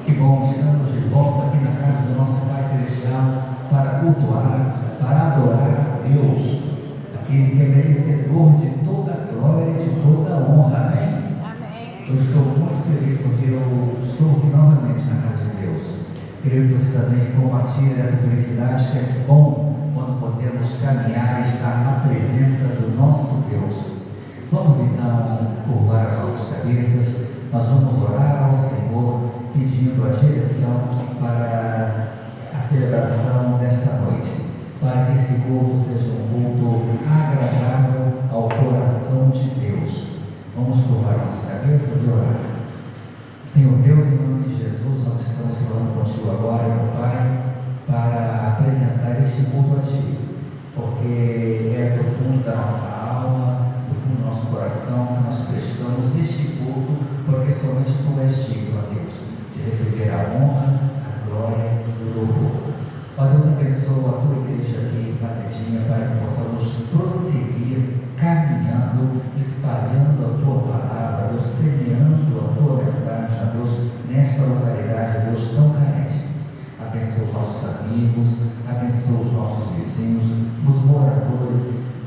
Que bom, estamos de volta aqui na casa do nosso Pai Celestial para cultuar, para adorar a Deus, aquele que é merecedor de toda a glória e de toda a honra. Amém? Amém. Eu estou muito feliz porque eu estou aqui novamente na casa de Deus. Creio que você também compartilha essa felicidade, que é bom quando podemos caminhar e estar na presença do nosso Deus. Vamos então curvar as nossas cabeças. Nós vamos orar ao Senhor, pedindo a direção para a celebração desta noite, para que esse culto seja um culto agradável ao coração de Deus. Vamos curvar nossas cabeças e orar. Senhor Deus, em nome de Jesus, nós estamos falando contigo agora, meu Pai, para apresentar este culto a Ti, porque é do fundo da nossa alma, do fundo do nosso coração, que nós prestamos este culto, porque somente Tu és digno, ó Deus, de receber a honra, a glória e o louvor. Ó Deus, abençoa a Tua igreja aqui em Fazendinha, para que possamos prosseguir caminhando, espalhando a Tua palavra, Deus, semeando a Tua mensagem, ó Deus, nesta localidade, ó Deus, tão carente. Abençoa os nossos amigos, abençoa os nossos vizinhos, os moradores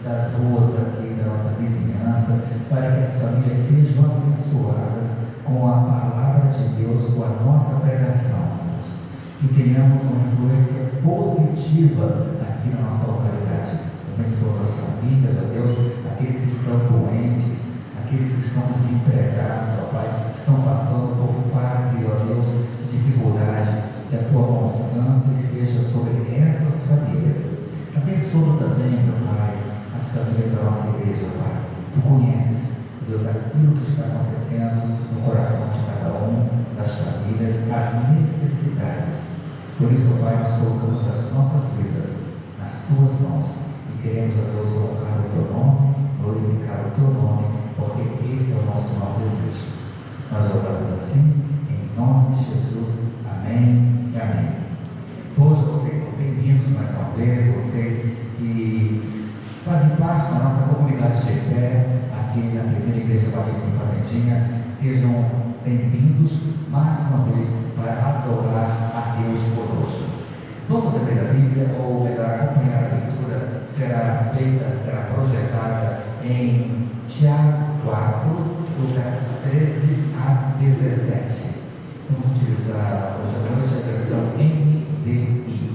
das ruas aqui da nossa vizinhança, para que as famílias sejam abençoadas com a palavra de Deus, com a nossa pregação, Deus. Que tenhamos uma influência positiva aqui na nossa localidade. Abençoa as famílias, ó Deus, aqueles que estão doentes, aqueles que estão desempregados, ó Pai, que estão passando por fase, ó Deus, de dificuldade. Que a Tua mão santa esteja sobre essas famílias. Abençoa também, meu Pai, as famílias da nossa igreja, Pai. Tu conheces, Deus, aquilo que está acontecendo no coração de cada um das famílias, as necessidades. Por isso, Pai, nós colocamos as nossas vidas nas Tuas mãos e queremos, ó Deus, honrar o Teu nome, glorificar o Teu nome, porque esse é o nosso maior desejo. Nós oramos assim, em nome de Jesus. Amém e amém. Todos vocês são bem-vindos mais uma vez, vocês que fazem parte da nossa comunidade de fé aqui na primeira igreja batista em Fazendinha, sejam bem-vindos mais uma vez para adorar a Deus conosco. Vamos abrir a Bíblia, ou melhor, acompanhar a leitura, será projetada em Tiago 4, do verso 13 a 17. Vamos utilizar hoje à noite a versão NVI.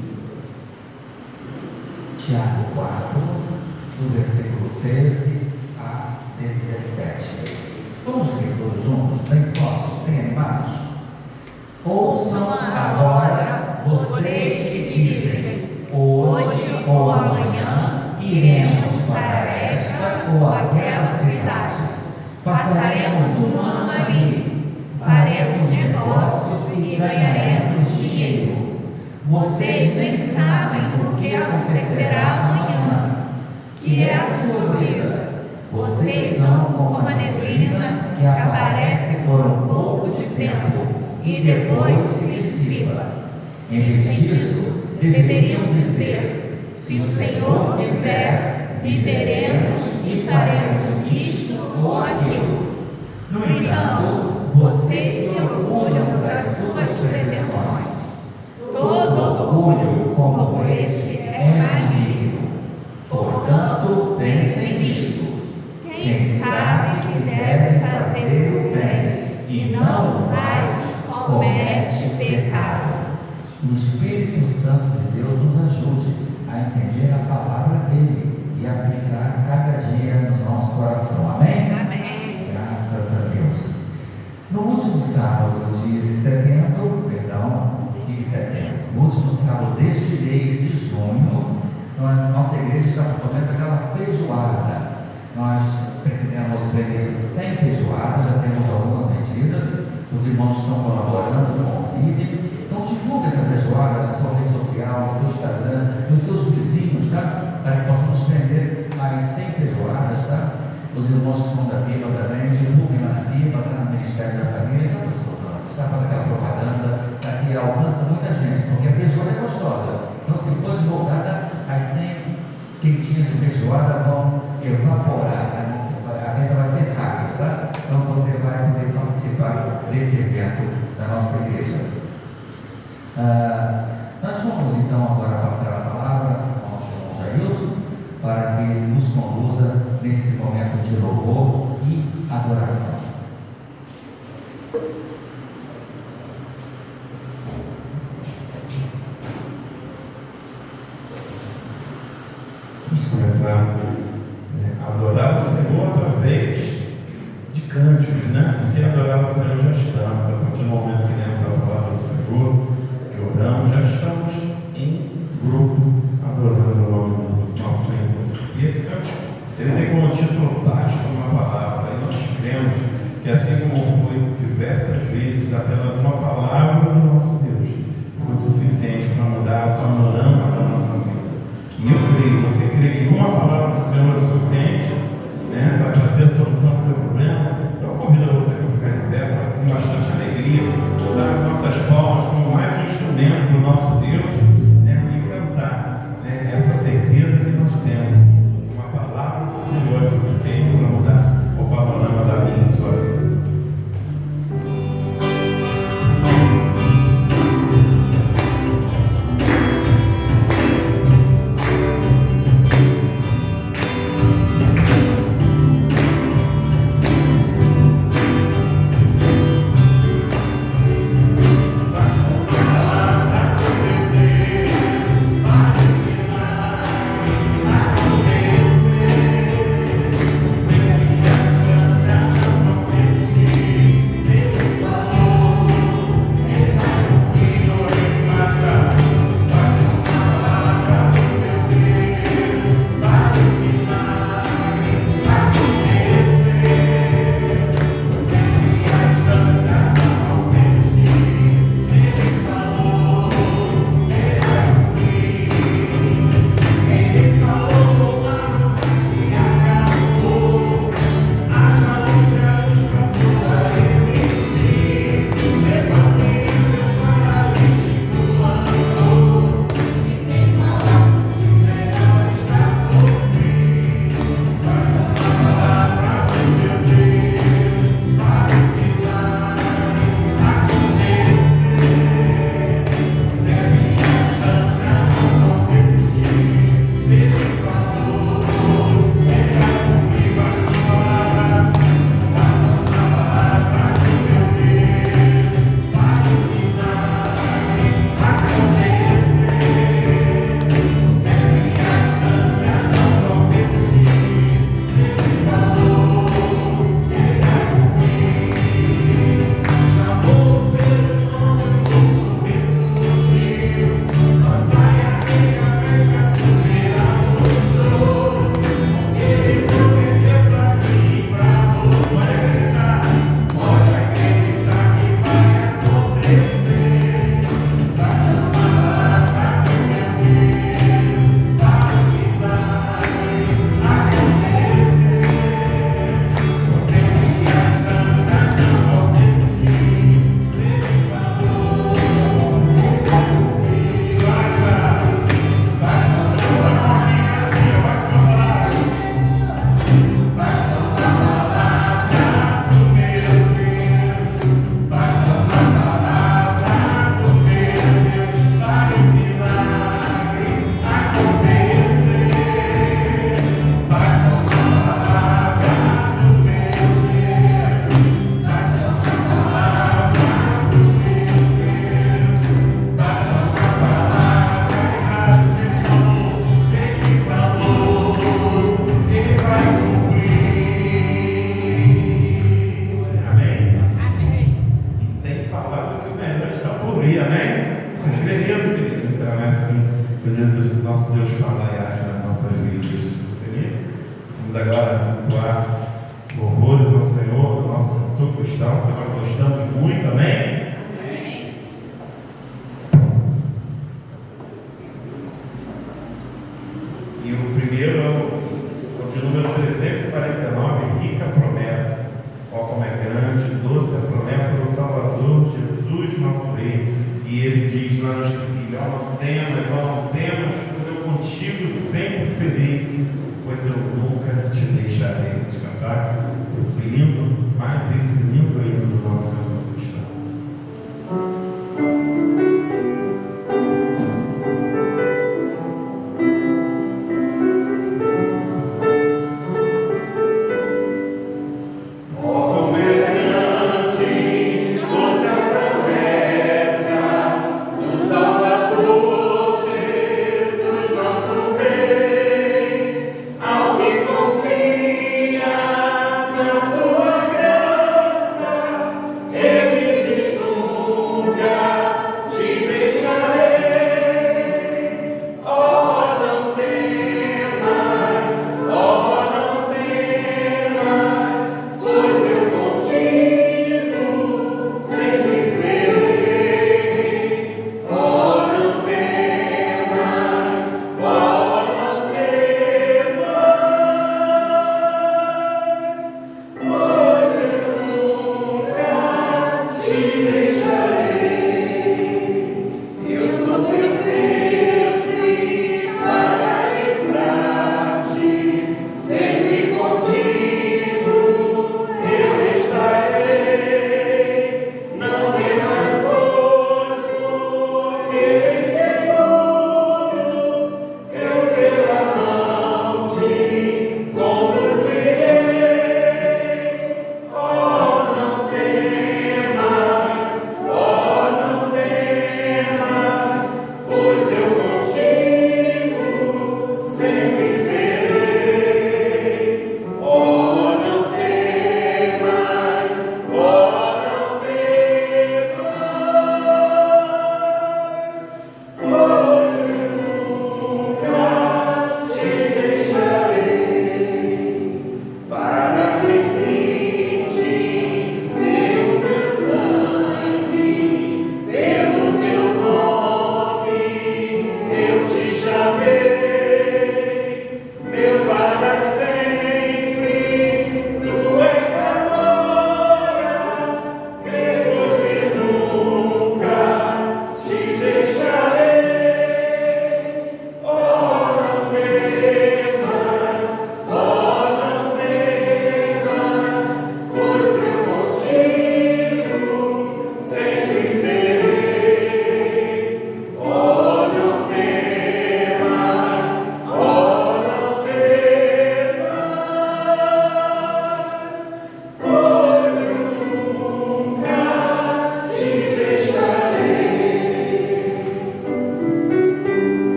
Tiago 4, do versículo 13 a 17. Vamos ler todos juntos, bem fortes, bem animados? Ouçam agora vocês que dizem: hoje ou amanhã iremos para esta ou aquela cidade, passaremos um ano ali, faremos negócios e ganharemos dinheiro. Vocês nem sabem o que acontecerá amanhã, que é a sua vida. Vocês são como uma neblina que aparece por um pouco de tempo e depois se dissipa. Em vez disso, deveriam dizer: se o Senhor quiser, viveremos e faremos isto ou aquilo. No entanto, vocês se orgulham das suas pretensões. Todo orgulho como esse é maligno. Portanto, pensem nisto. Quem sabe que deve fazer o bem e não o faz, comete pecado. O Espírito Santo de Deus nos ajude a entender a palavra dele e aplicar cada dia no nosso coração. Amém? Amém. Graças a Deus. No último sábado de setembro, no último sábado deste mês de junho, nossa igreja está promovendo aquela feijoada. Nós pretendemos vender 100 feijoadas, já temos algumas vendidas, os irmãos estão colaborando com os itens. Então divulgue essa feijoada na sua rede social, no seu Instagram, nos seus vizinhos, tá? Para que possamos vender mais 100 feijoadas, tá? Os irmãos que são da Biba também, divulguem lá na Biba, lá no Ministério da Família. Então, está fazendo aquela propaganda para que alcança muita gente, porque a feijoada é gostosa. Então, se for divulgada, as 100 quentinhas de feijoada vão evaporar, a venda vai ser rápida, tá? Então você vai poder participar desse evento da nossa igreja. Nós vamos então agora passar a palavra ao irmão Jailson para que ele nos conduza nesse momento de louvor e adoração. Vamos começar a adorar o Senhor através de cânticos, né? Porque adorar o Senhor já estamos, a partir do momento que lemos a palavra do Senhor, que oramos, já estamos em grupo adorando o nome do nosso Senhor. E esse cântico, ele tem como título Basta uma Palavra, e nós cremos que assim como foi diversas vezes, apenas uma palavra do nosso Deus foi suficiente para mudar o panorama da nossa vida. E eu creio, você crê que uma palavra do Senhor é suficiente, né, para trazer a solução do teu problema? Então eu convido você para ficar de pé, para com bastante alegria, usar as nossas palmas como mais um instrumento do nosso Deus, né, e cantar, né, essa certeza que nós temos, que uma palavra do Senhor é suficiente para mudar o panorama da minha e sua vida.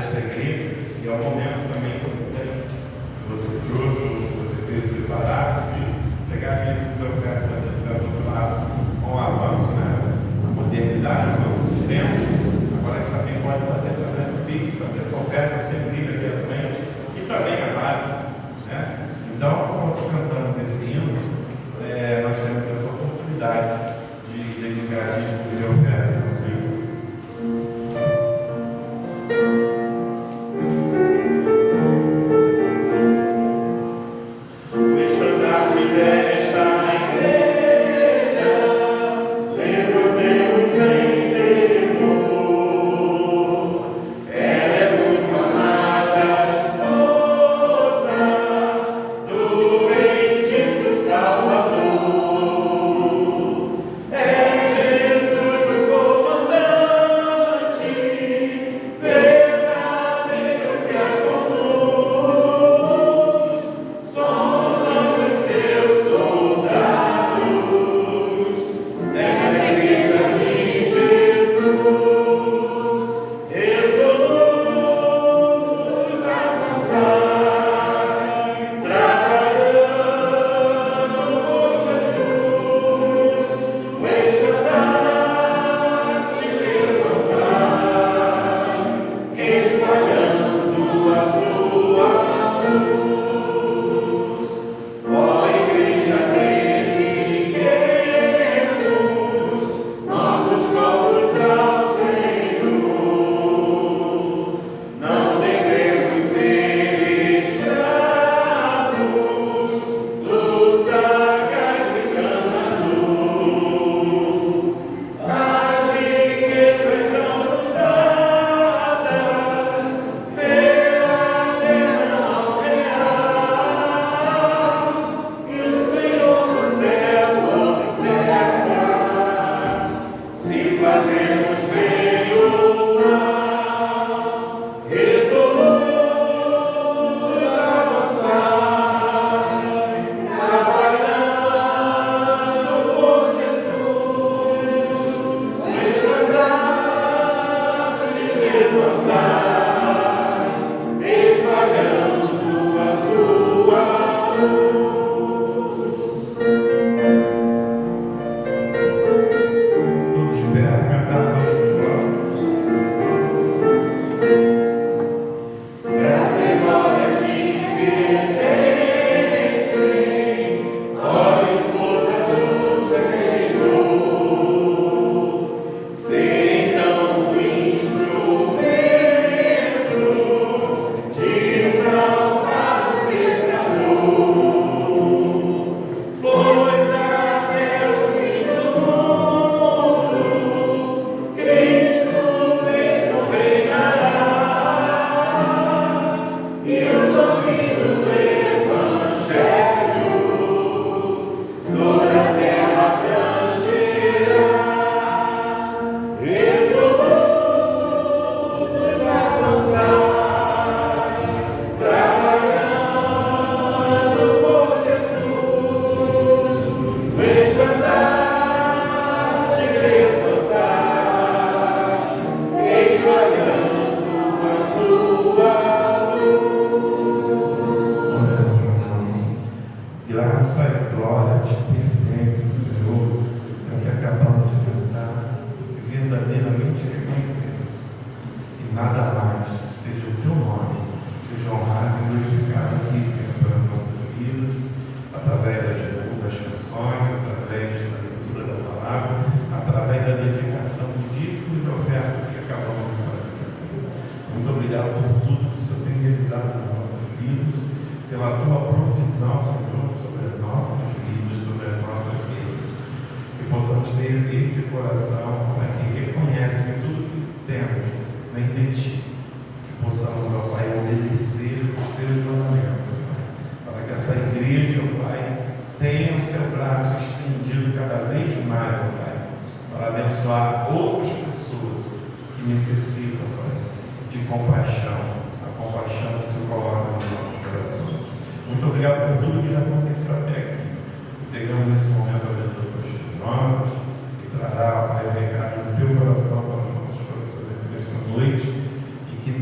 desta igreja, e é o momento também que você tem, se você trouxe ou se você veio preparado, de pegar mesmo as ofertas aqui no gasofilaço com o avanço na modernidade dos nossos tempos. Agora a gente também pode fazer através do Pix, fazer essa oferta sempre vir aqui à frente, que também é válido, né? Então, quando nós cantamos esse hino, nós temos essa oportunidade de dedicar dízimos e ofertas ao Senhor.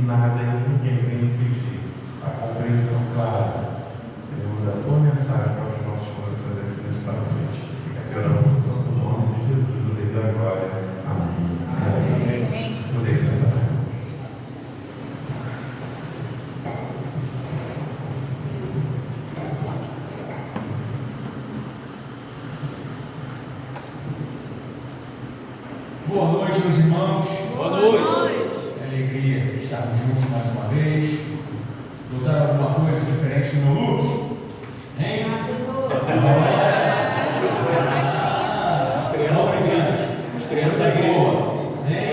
Nada bênção clara, Senhor, da tua mensagem para os nossos corações aqui nesta noite. É que oramos no santo nome de Jesus, o Rei da Glória. Amém. Amém. Podem sentar. Boa noite, meus irmãos. Boa noite. É alegria estarmos juntos mais uma vez. Notaram alguma coisa diferente no meu look? Hein? As crianças boa. Hein?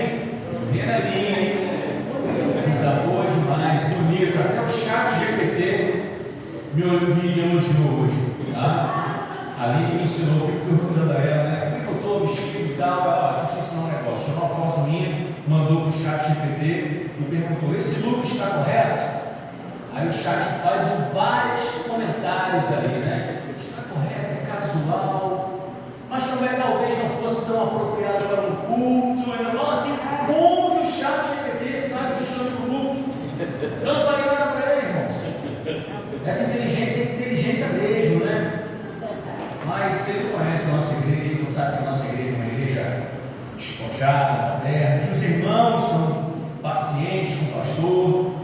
Primeira linha, hein? Coisa boa demais, bonito. Até o chat GPT me elogiou hoje, tá? Ali me ensinou, fico perguntando a ela, né? Como é que eu estou vestido e tal? Ela te ensinou um negócio. Tirou uma foto minha, mandou para o chat GPT e perguntou: esse look está correto? Aí o chat faz vários comentários ali, né? Está correto, é casual, mas também talvez não fosse tão apropriado para o culto. Ainda fala assim: como que o chat GPT sabe que eu estou no culto? Eu não falei nada para ele, irmãos. Essa inteligência é inteligência mesmo, né? Mas se ele conhece a nossa igreja, ele sabe que a nossa igreja é uma igreja despojada, moderna, que os irmãos são pacientes com o pastor.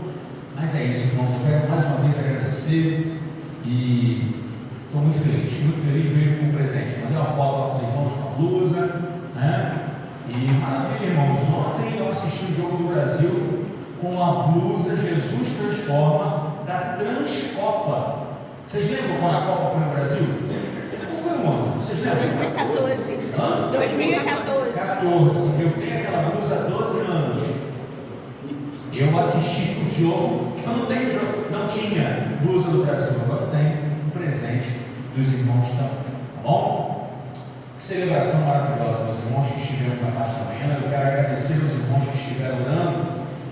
Mas é isso, irmãos. Eu quero mais uma vez agradecer e estou muito feliz mesmo com o presente. Mandei uma foto lá para os irmãos com a blusa, né? E maravilha, irmãos. Ontem eu assisti o Jogo do Brasil com a blusa Jesus Transforma da Transcopa. Vocês lembram quando a Copa foi no Brasil? Como foi o ano? Vocês lembram? 2014. Hã? 2014. Eu tenho aquela blusa há 12 anos. Eu assisti o jogo, eu não tenho jogo, não tinha blusa do Brasil, agora tem um presente dos irmãos também, tá bom? Que celebração maravilhosa, meus irmãos que estivemos na parte da manhã. Eu quero agradecer aos irmãos que estiveram orando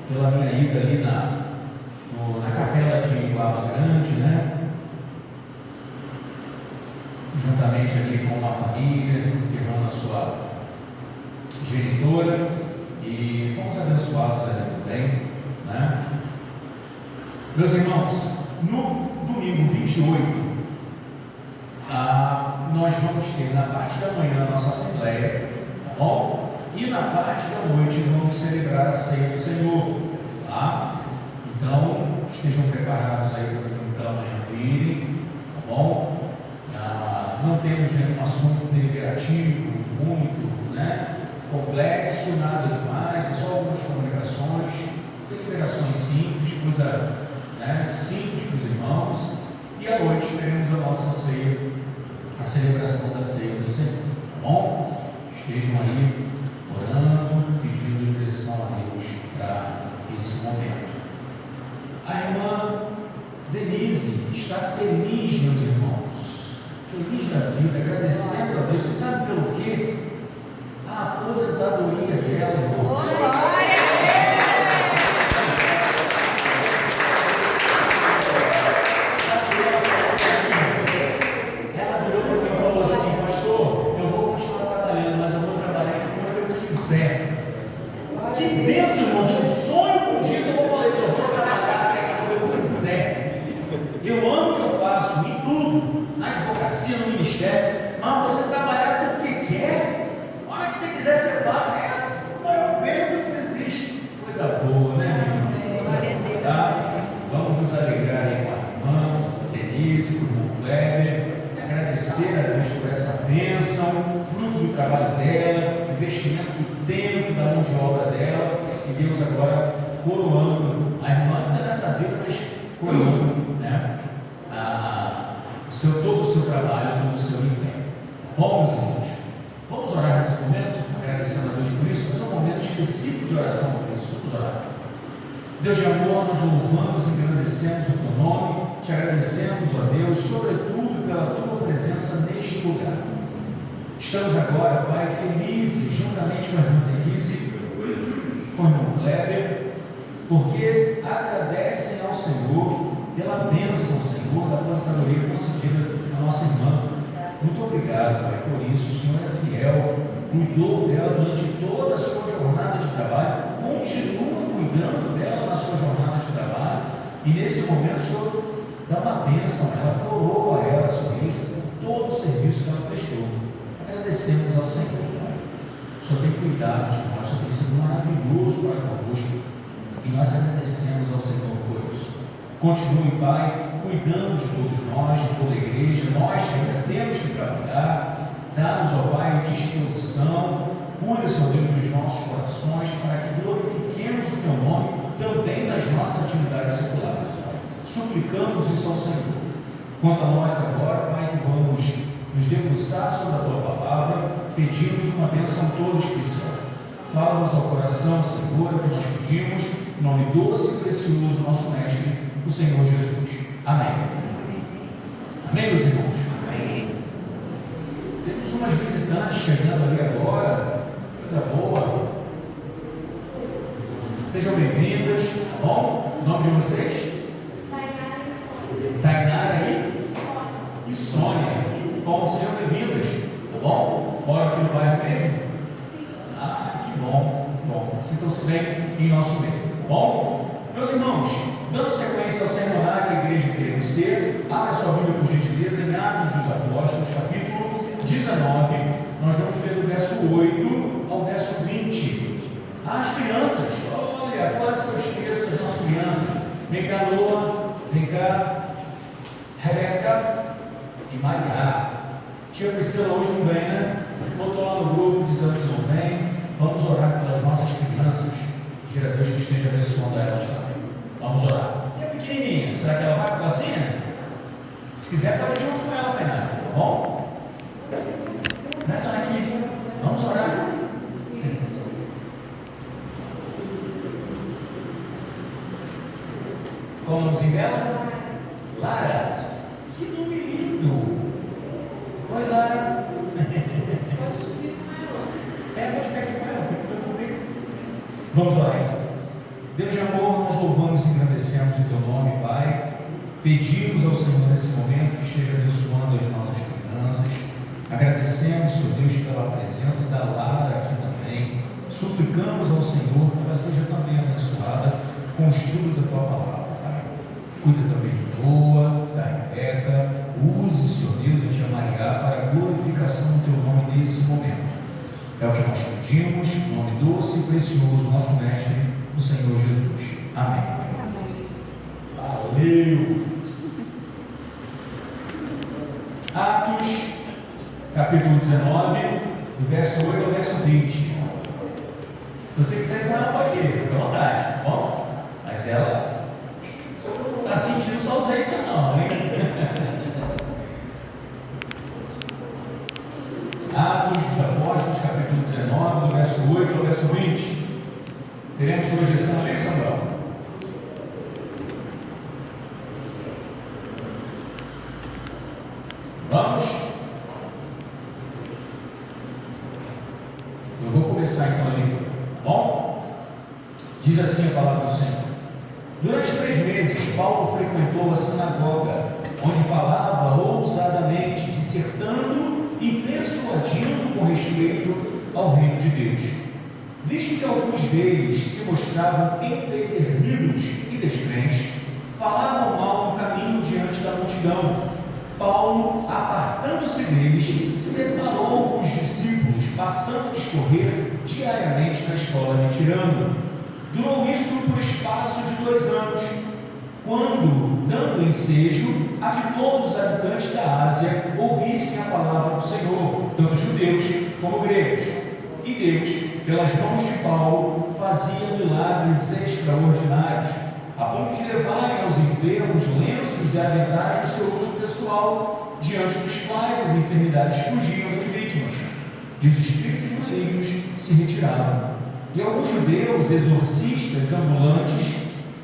pela minha ida ali na capela de Iguaba Grande, né? Juntamente ali com uma família, enterrando a sua genitora, e fomos abençoados ali também, né? Meus irmãos, no domingo 28, nós vamos ter na parte da manhã a nossa assembleia, tá bom? E na parte da noite vamos celebrar a ceia do Senhor, tá? Então, estejam preparados aí para pela manhã virem, tá bom? Não temos nenhum assunto deliberativo, muito, né? Complexo, nada demais, é só algumas comunicações, deliberações simples, coisa, né, simples para os irmãos. E à noite teremos a nossa ceia, a celebração da ceia do Senhor, tá bom? Estejam aí orando, pedindo direção a Deus para esse momento. A irmã Denise está feliz, meus irmãos, feliz da vida, agradecendo a Deus. Você sabe pelo quê? A aposentadoria dela, irmãos. Ela virou para mim e falou assim: pastor, eu vou continuar trabalhando, mas eu vou trabalhar enquanto eu quiser. Que bênção, irmãos. Eu sonho com um dia que eu vou falar isso: eu vou trabalhar até quando eu quiser. Eu amo o que eu faço, em tudo, na advocacia, no ministério, mas você trabalhar porque quer. Se você quiser ser pago, não pensa que existe. Coisa boa, né, meu irmão? Coisa boa, tá? Vamos nos alegrar aí com a irmã Denise, com o irmão Kleber, agradecer a Deus por essa bênção, fruto do trabalho dela, investimento do tempo, da mão de obra dela, e Deus agora coroando a irmã, ainda nessa vida, mas coroando, né, todo o seu trabalho, todo o seu empenho. Tá bom, meus irmãos? Vamos orar nesse momento, agradecendo a Deus por isso, mas é um momento específico de oração por isso. Vamos orar. Deus de amor, nós louvamos e agradecemos o teu nome, te agradecemos, ó Deus, sobretudo pela tua presença neste lugar. Estamos agora, Pai, felizes, juntamente com a irmã Denise, com o irmão Kleber, porque agradecem ao Senhor pela bênção, Senhor, da aposentadoria concedida à nossa irmã. Muito obrigado, Pai, por isso. O Senhor é fiel, cuidou dela durante toda a sua jornada de trabalho, continua cuidando dela na sua jornada de trabalho, e nesse momento o Senhor dá uma bênção a ela, coroa a ela, Senhor Deus, por todo o serviço que ela prestou. Agradecemos ao Senhor, Pai. O Senhor tem cuidado de nós, o Senhor tem sido maravilhoso para conosco, e nós agradecemos ao Senhor por isso. Continue, Pai, cuidando de todos nós, de toda a igreja, nós que ainda temos que trabalhar, dá-nos, ó Pai, disposição, cuida, Senhor Deus, dos nossos corações, para que glorifiquemos o Teu nome também nas nossas atividades seculares, Pai. Suplicamos isso ao Senhor. Quanto a nós agora, Pai, que vamos nos debruçar sobre a Tua palavra, pedimos uma bênção toda especial. Fala-nos ao coração, Senhor, o que nós pedimos, em nome doce e precioso do nosso Mestre, o Senhor Jesus. Amém. Amém, meus irmãos? Amém. Temos umas visitantes chegando ali agora, coisa boa. Sejam bem-vindas, tá bom? O nome de vocês? Tainara e Sônia. Bom, sejam bem-vindas, tá bom? Moram aqui no bairro mesmo? Ah, que bom, bom. Sintam-se bem em nosso meio, tá bom? Meus irmãos, dando sequência ao seminário da Igreja Queremos Ser, abra sua Bíblia por gentileza em Atos dos Apóstolos, capítulo 19. Nós vamos ler do verso 8 ao verso 20. As crianças, olha, quase que eu esqueço das nossas crianças. Vem cá, Noah, vem cá, Rebeca e Maria. Tia Priscila hoje não vem, né? Botou lá no grupo dizendo que não vem. Vamos orar pelas nossas crianças. Pedir a Deus que esteja abençoando elas também. Vamos orar. E a pequenininha, será que ela vai para a pracinha? Se quiser, pode ir junto com ela, Tainara, tá bom? Traz ela aqui. Vamos orar. Qual o nomezinho dela? Lara. Que nome lindo. Oi, Lara. Pode subir com ela. Pode ficar aqui com ela. Vamos orar então. Deus de amor, nós louvamos e agradecemos o Teu nome, Pai. Pedimos ao Senhor nesse momento que esteja abençoando as nossas crianças. Agradecemos, Senhor Deus, pela presença da Lara aqui também. Suplicamos ao Senhor que ela seja também abençoada com o estudo da Tua palavra, Pai. Cuida também de Noah, da Rebeca. Use, Senhor Deus, a Tia Maria para a glorificação do Teu nome nesse momento. É o que nós pedimos, em nome doce e precioso, nosso Mestre, o Senhor Jesus. Amém. Valeu! Atos, capítulo 19, do verso 8 ao verso 20. Se você quiser ir com ela, pode ir, fica à vontade, tá bom? Mas ela não está sentindo sua ausência, não, hein? Atos dos Apóstolos, capítulo 19, do verso 8 ao verso 20. Teremos projeção ali, Samuel? Vamos? Eu vou começar então a leitura, tá bom? Diz assim a palavra do Senhor. Durante 3 meses, Paulo frequentou a sinagoga, onde falava ousadamente, dissertando e persuadindo com respeito ao reino de Deus. Visto que alguns deles se mostravam empedernidos e descrentes, falavam mal no caminho diante da multidão, Paulo, apartando-se deles, separou os discípulos, passando a discorrer diariamente na escola de Tirano. Durou isso por espaço de 2 anos, quando, dando ensejo a que todos os habitantes da Ásia ouvissem a palavra do Senhor, tanto judeus como gregos. E Deus, pelas mãos de Paulo, fazia milagres extraordinários, a ponto de levarem aos enfermos lenços e aventais do seu uso pessoal, diante dos quais as enfermidades fugiam das vítimas, e os espíritos malignos se retiravam. E alguns judeus exorcistas ambulantes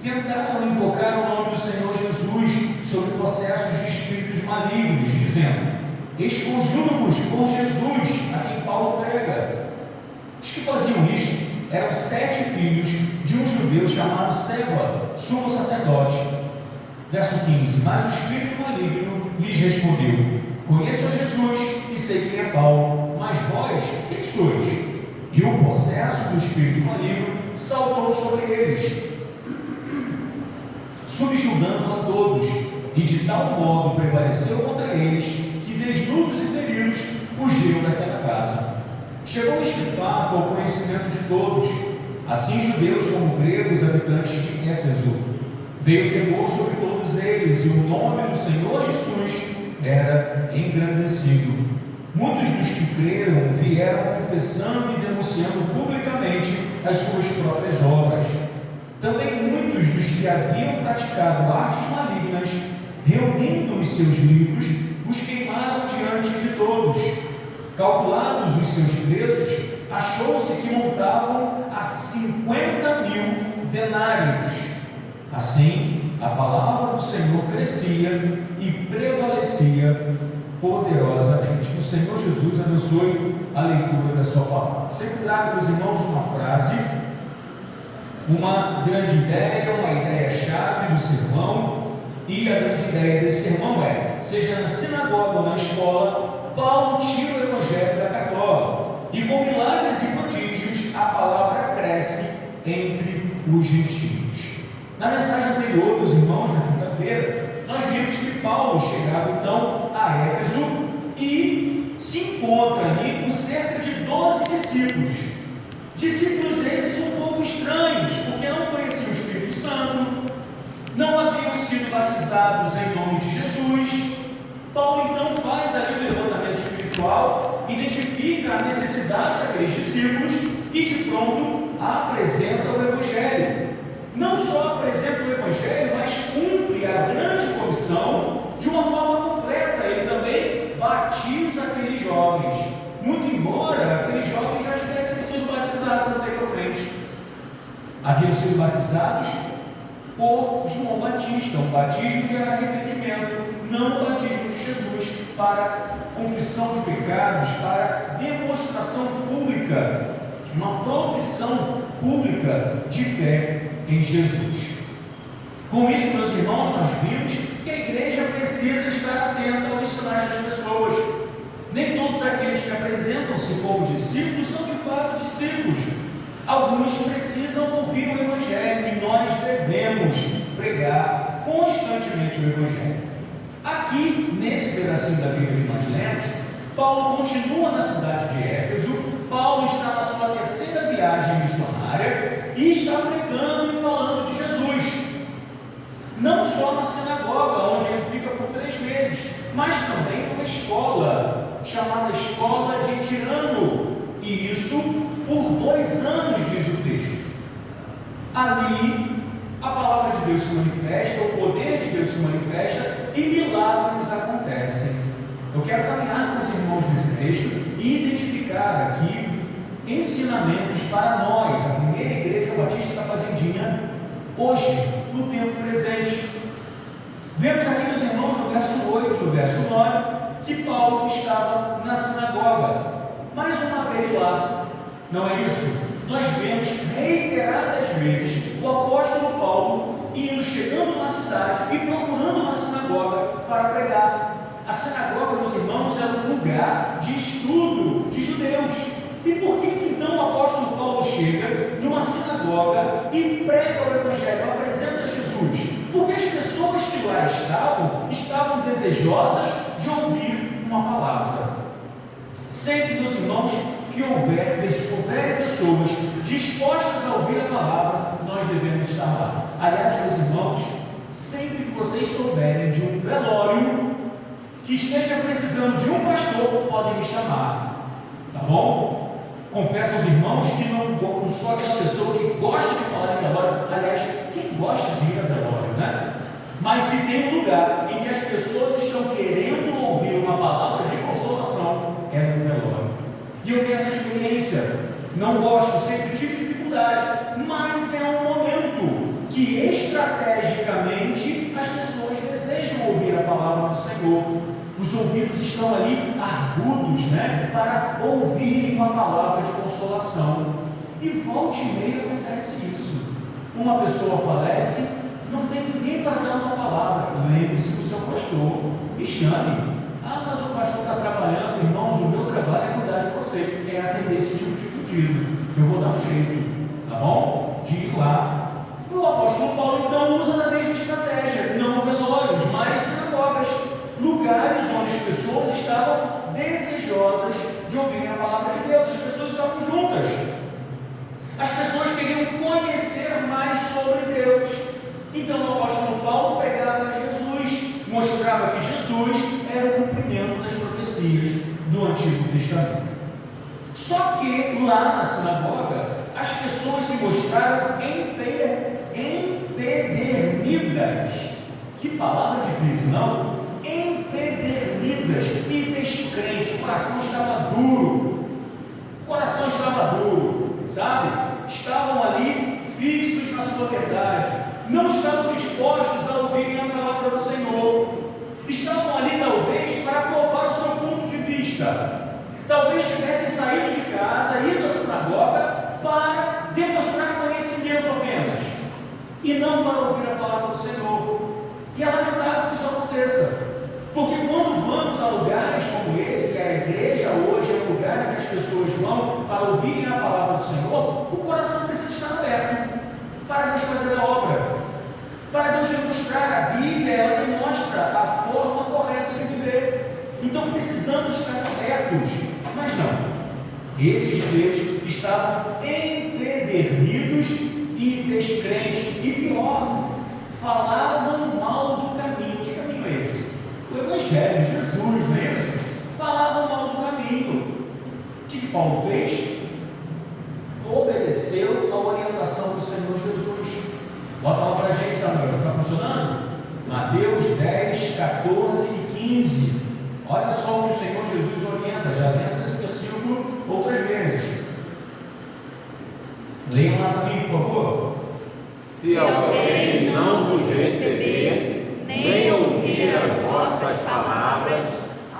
tentaram invocar o nome do Senhor Jesus sobre processos de espíritos malignos, dizendo: Esconjuro-vos por Jesus, a quem Paulo prega. Os que faziam isto eram 7 filhos de um judeu chamado Seva, sumo sacerdote. Verso 15: Mas o espírito maligno lhes respondeu: Conheço a Jesus e sei quem é Paulo, mas vós, quem sois? E o possesso do espírito maligno saltou sobre eles, subjugando a todos, e de tal modo prevaleceu contra eles, que desnudos e feridos fugiram daquela casa. Chegou este fato ao conhecimento de todos, assim judeus como gregos, habitantes de Éfeso. Veio temor sobre todos eles, e o nome do Senhor Jesus era engrandecido. Muitos dos que creram vieram confessando e denunciando publicamente as suas próprias obras. Também muitos dos que haviam praticado artes malignas, reunindo os seus livros, os queimaram diante de todos. Calculados os seus preços, achou-se que montavam a 50.000 denários. Assim, a palavra do Senhor crescia e prevalecia poderosamente. O Senhor Jesus abençoe a leitura da sua palavra. Sempre trago para os irmãos uma frase, uma grande ideia, uma ideia-chave do sermão, e a grande ideia desse sermão é: seja na sinagoga ou na escola, Paulo tira o evangelho da cartola, e com milagres e prodígios a palavra cresce entre os gentios. Na mensagem anterior dos irmãos, na quinta-feira, nós vimos que Paulo chegava então a Éfeso e se encontra ali com cerca de 12 discípulos. Discípulos esses um pouco estranhos, porque não conheciam o Espírito Santo, não haviam sido batizados em nome de Jesus. Paulo então faz ali o levantamento espiritual, identifica a necessidade daqueles discípulos e de pronto apresenta o Evangelho. Não só apresenta o Evangelho, mas cumpre a grande comissão de uma forma completa. Ele também batiza aqueles jovens, muito embora aqueles jovens já tivessem sido batizados anteriormente. Haviam sido batizados por João Batista, um batismo de arrependimento, não o batismo de Jesus, para confissão de pecados, para demonstração pública, uma profissão pública de fé em Jesus. Com isso, meus irmãos, nós vimos que a igreja precisa estar atenta aos sinais das pessoas. Nem todos aqueles que apresentam-se como discípulos são de fato discípulos. Alguns precisam ouvir o Evangelho e nós devemos pregar constantemente o Evangelho. Aqui, nesse pedacinho da Bíblia que nós lemos, Paulo continua na cidade de Éfeso. Paulo está na sua terceira viagem missionária e está pregando e falando de Jesus. Não só na sinagoga, onde ele fica por 3 meses, mas também numa escola, chamada Escola de Tirano. E isso por 2 anos, diz o texto. Ali, a palavra de Deus se manifesta, o poder de Deus se manifesta e milagres acontecem. Eu quero caminhar com os irmãos nesse texto e identificar aqui ensinamentos para nós, a primeira igreja batista da Fazendinha, hoje, no tempo presente. Vemos aqui nos irmãos no verso 8 e no verso 9 que Paulo estava na sinagoga, mais uma vez lá. Não é isso? Nós vemos reiteradas vezes o apóstolo Paulo indo, chegando na cidade e procurando uma sinagoga para pregar. A sinagoga, meus irmãos, era um lugar de estudo de judeus. E por que então o apóstolo Paulo chega numa sinagoga e prega o Evangelho, apresenta Jesus? Porque as pessoas que lá estavam desejosas de ouvir uma palavra. Sempre, meus irmãos, que houver pessoas dispostas a ouvir a palavra, nós devemos estar lá. Aliás, meus irmãos, sempre que vocês souberem de um velório que esteja precisando de um pastor, podem me chamar, tá bom? Confesso aos irmãos que não sou aquela pessoa que gosta de falar em velório. Aliás, quem gosta de ir a velório, né? Mas se tem um lugar em que as pessoas estão querendo ouvir uma palavra de consolação, é no velório. E eu tenho essa experiência. Não gosto, sempre tive dificuldade, mas é um momento que estrategicamente as pessoas desejam ouvir a palavra do Senhor. Os ouvidos estão ali agudos, né, para ouvir uma palavra de consolação. E volta e meia acontece isso. Uma pessoa falece, não tem ninguém para dar uma palavra. Lembre-se do seu pastor, me chame. Ah, mas o pastor está trabalhando, irmãos, o meu trabalho é cuidar de vocês, é atender esse tipo de pedido. Eu vou dar um jeito, tá bom? De ir lá. O apóstolo Paulo então usa a mesma estratégia, não velórios, mas pessoas estavam desejosas de ouvirem a palavra de Deus, as pessoas estavam juntas, as pessoas queriam conhecer mais sobre Deus. Então o apóstolo Paulo pregava Jesus, mostrava que Jesus era o cumprimento das profecias do Antigo Testamento. Só que lá na sinagoga as pessoas se mostraram empedernidas. Que palavra difícil, não? Empedernidas e descrentes. O coração estava duro, sabe? Estavam ali fixos na sua verdade, não estavam dispostos a ouvirem a palavra do Senhor, estavam ali talvez para provar o seu ponto de vista, talvez tivessem saído de casa, ido à sinagoga para demonstrar conhecimento apenas, e não para ouvir a palavra do Senhor. E é lamentável que isso aconteça, porque quando vamos a lugares como esse, que a igreja hoje é o lugar em que as pessoas vão para ouvirem a palavra do Senhor, o coração precisa estar aberto para Deus fazer a obra, para Deus demonstrar. A Bíblia, ela demonstra a forma correta de viver. Então precisamos estar abertos, mas não. Esses judeus estavam empedernidos e descrentes, e pior, falavam mal do caminho. Que caminho é esse? O Evangelho, Jesus, não é isso? Falavam mal do caminho. O que Paulo fez? Obedeceu a orientação do Senhor Jesus. Bota lá para a gente, Samuel, já está funcionando? Mateus 10, 14 e 15. Olha só o que o Senhor Jesus orienta. Já lemos esse versículo outras vezes. Leiam lá para mim, por favor. Se alguém não vos receber, nem ouvir as vossas palavras,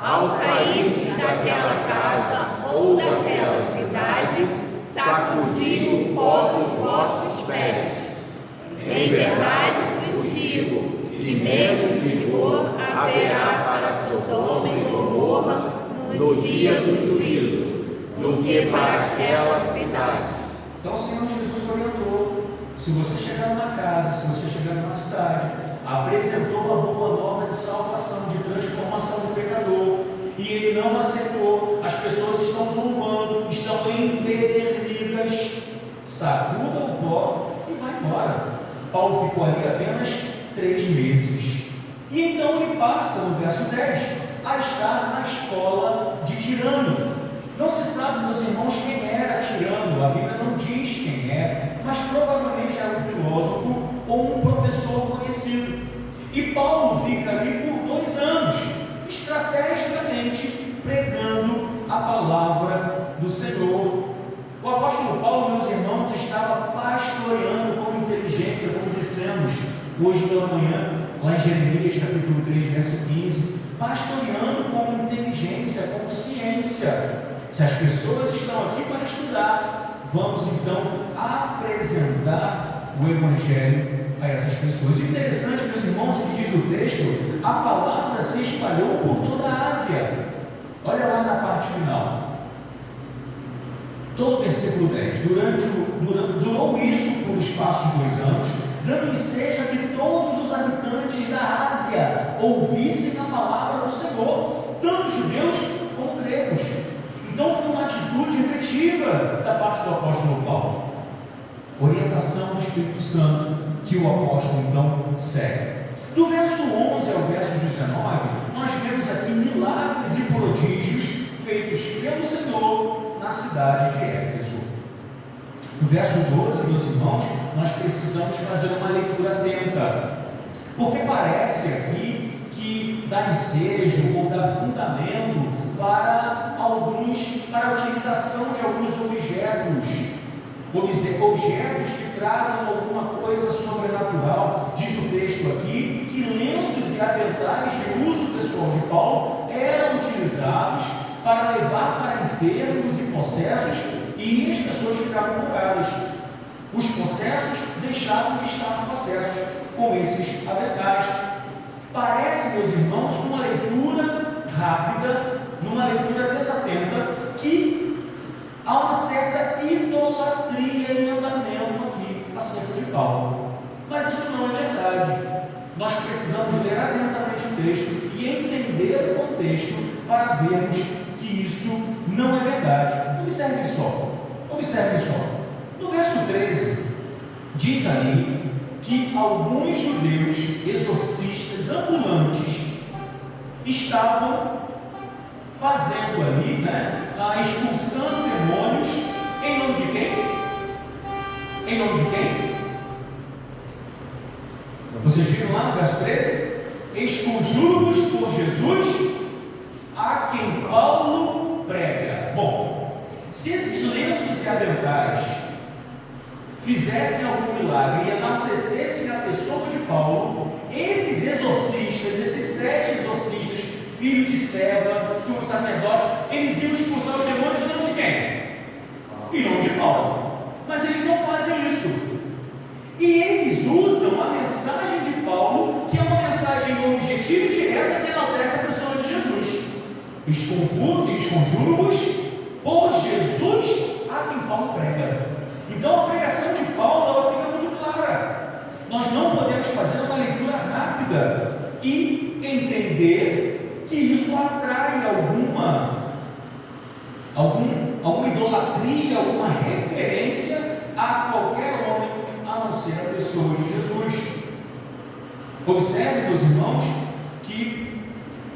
ao sairdes daquela casa ou daquela cidade, sacudi o pó dos vossos pés. Em verdade vos digo que menos vigor haverá para Sodoma e Gomorra no dia do juízo, do que para aquela cidade. Então o Senhor Jesus orientou: se você chegar numa casa, se você chegar numa cidade, apresentou uma boa nova de salvação, de transformação do pecador, e ele não aceitou, as pessoas estão zombando, estão empedernidas, sacuda o pó e vai embora. Paulo ficou ali apenas 3 meses, e então ele passa no verso 10 a estar na escola de Tirano. Não se sabe, meus irmãos, quem era Tirano, a Bíblia não diz quem é, mas provavelmente era um filósofo ou um professor conhecido. E Paulo fica ali por 2 anos, estrategicamente pregando a palavra do Senhor. O apóstolo Paulo, meus irmãos, estava pastoreando com inteligência, como dissemos hoje pela manhã, lá em Jeremias capítulo 3, verso 15, pastoreando com inteligência, com ciência. Se as pessoas estão aqui para estudar, vamos então apresentar o Evangelho a essas pessoas. O interessante, meus irmãos, o que diz o texto, a palavra se espalhou por toda a Ásia. Olha lá na parte final. Todo o versículo 10. Durou isso por espaço de 2 anos, dando ensejo a que todos os habitantes da Ásia ouvissem a palavra do Senhor, tanto judeus como gregos. Então foi uma atitude efetiva da parte do apóstolo Paulo. Orientação do Espírito Santo que o apóstolo então segue. Do verso 11 ao verso 19, nós vemos aqui milagres e prodígios feitos pelo Senhor na cidade de Éfeso. No verso 12, meus irmãos, nós precisamos fazer uma leitura atenta, porque parece aqui que dá ensejo ou dá fundamento para a utilização de alguns objetos que tragam alguma coisa sobrenatural. Diz o texto aqui que lenços e aventais de uso pessoal de Paulo eram utilizados para levar para enfermos e possessos, e as pessoas ficavam curadas. Os possessos deixavam de estar possessos com esses aventais. Parece, meus irmãos, numa leitura rápida, numa leitura desatenta, que há uma certa idolatria em andamento aqui acerca de Paulo. Mas isso não é verdade. Nós precisamos ler atentamente o texto e que entender o contexto para vermos que isso não é verdade. Observem só. No verso 13, diz ali que alguns judeus exorcistas ambulantes estavam fazendo ali, expulsando demônios em nome de quem? Em nome de quem? Vocês viram lá no verso 13? Esconjuro-vos por Jesus, a quem Paulo prega. Bom, se esses lenços e aventais fizessem algum milagre e enaltecessem a pessoa de Paulo, esses exorcistas, esses 7 exorcistas, filho de Seva, sumo sacerdote, eles iam expulsar os demônios em nome de quem? Em nome de Paulo. Mas eles não fazem isso. E eles usam a mensagem de Paulo, que é uma mensagem objetiva e direta que enaltece a pessoa de Jesus. Esconjuro-vos por Jesus, a quem Paulo prega. Então a pregação de Paulo ela fica muito clara. Nós não podemos fazer uma leitura rápida e entender que isso atrai alguma idolatria, alguma referência a qualquer homem, a não ser a pessoa de Jesus. Observe, meus irmãos, que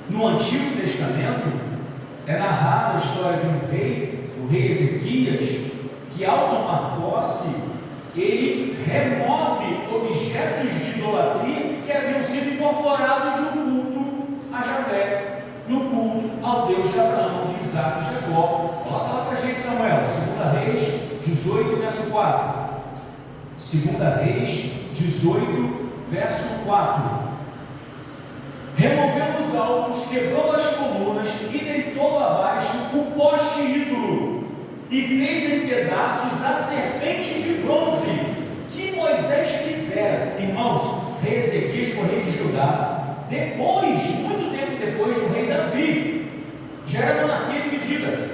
no Antigo Testamento é narrada a história de um rei, o rei Ezequias, que ao tomar posse, ele remove objetos de idolatria que haviam sido incorporados no culto a Javé, no culto ao Deus de Abraão, de Isaac e de Jacó. Coloca lá para a gente, Samuel, 2 Reis 18, verso 4. 2 Reis 18, verso 4. Removeu os altos, quebrou as colunas e deitou abaixo o poste ídolo e fez em pedaços a serpente de bronze que Moisés fizera. Irmãos, rei Ezequias foi rei de Judá, depois, muito tempo depois do rei Davi, já era monarquia dividida.